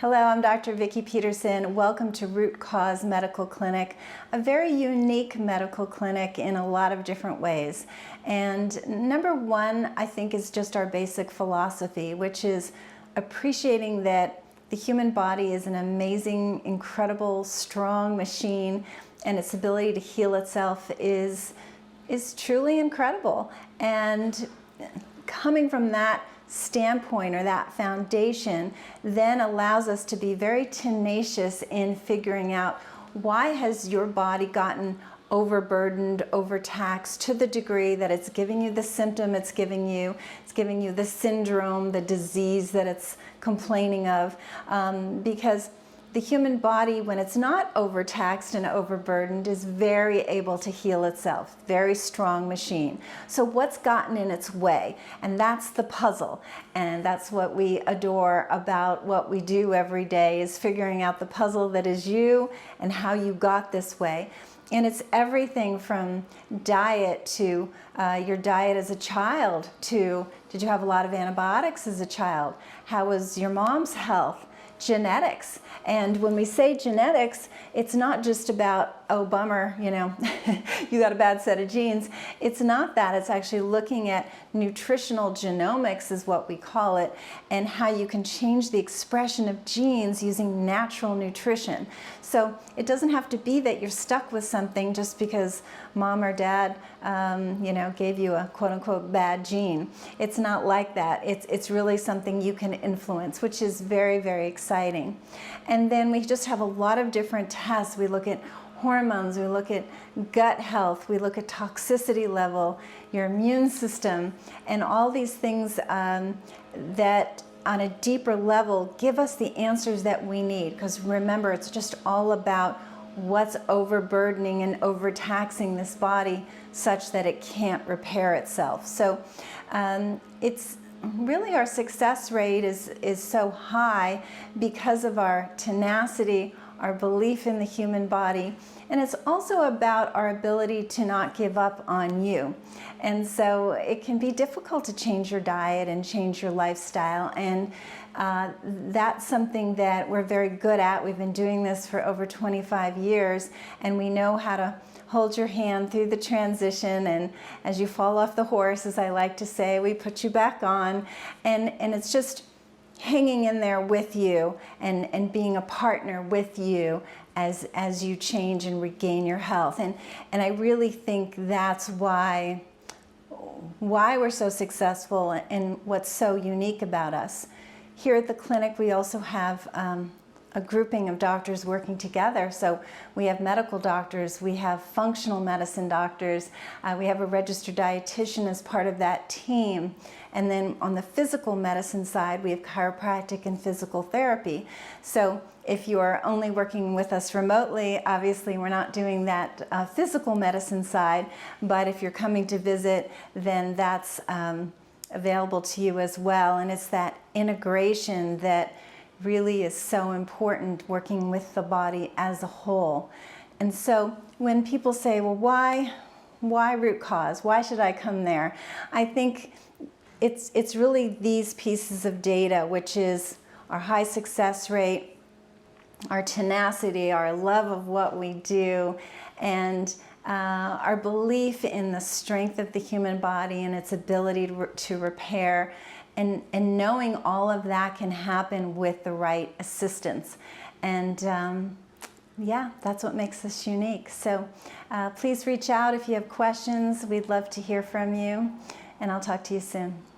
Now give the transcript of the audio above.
Hello, I'm Dr. Vicki Peterson. Welcome to Root Cause Medical Clinic, a very unique medical clinic in a lot of different ways. And number one, I think, is just our basic philosophy, which is appreciating that the human body is an amazing, incredible, strong machine, and its ability to heal itself is truly incredible. And coming from that standpoint or that foundation then allows us to be very tenacious in figuring out why has your body gotten overburdened, overtaxed to the degree that it's giving you the symptom it's giving you the syndrome, the disease that it's complaining of, because the human body, when it's not overtaxed and overburdened, is very able to heal itself. Very strong machine. So what's gotten in its way? And that's the puzzle. And that's what we adore about what we do every day, is figuring out the puzzle that is you and how you got this way. And it's everything from diet to your diet as a child to, did you have a lot of antibiotics as a child? How was your mom's health? Genetics. And when we say genetics, it's not just about, oh bummer, you know, you got a bad set of genes. It's not that. It's actually looking at nutritional genomics is what we call it, and how you can change the expression of genes using natural nutrition. So it doesn't have to be that you're stuck with something just because mom or dad you know, gave you a quote-unquote bad gene. It's not like that. It's really something you can influence, which is very, very exciting. And then we just have a lot of different tests. We look at hormones, we look at gut health, we look at toxicity level, your immune system, and all these things that on a deeper level give us the answers that we need. Because remember, it's just all about what's overburdening and overtaxing this body such that it can't repair itself. So it's really, our success rate is so high because of our tenacity, our belief in the human body, and it's also about our ability to not give up on you. And so it can be difficult to change your diet and change your lifestyle, and that's something that we're very good at. We've been doing this for over 25 years, and we know how to hold your hand through the transition, and as you fall off the horse, as I like to say, we put you back on, and it's just hanging in there with you and being a partner with you as you change and regain your health. And I really think that's why we're so successful and what's so unique about us. Here at the clinic, we also have a grouping of doctors working together. So we have medical doctors, we have functional medicine doctors, we have a registered dietitian as part of that team. And then on the physical medicine side, we have chiropractic and physical therapy. So if you are only working with us remotely, obviously we're not doing that physical medicine side, but if you're coming to visit, then that's available to you as well. And it's that integration that really is so important, working with the body as a whole. And so when people say, well, why root cause? Why should I come there? I think it's really these pieces of data, which is our high success rate, our tenacity, our love of what we do, and our belief in the strength of the human body and its ability to repair, and knowing all of that can happen with the right assistance. And yeah, that's what makes us unique. So please reach out if you have questions. We'd love to hear from you, and I'll talk to you soon.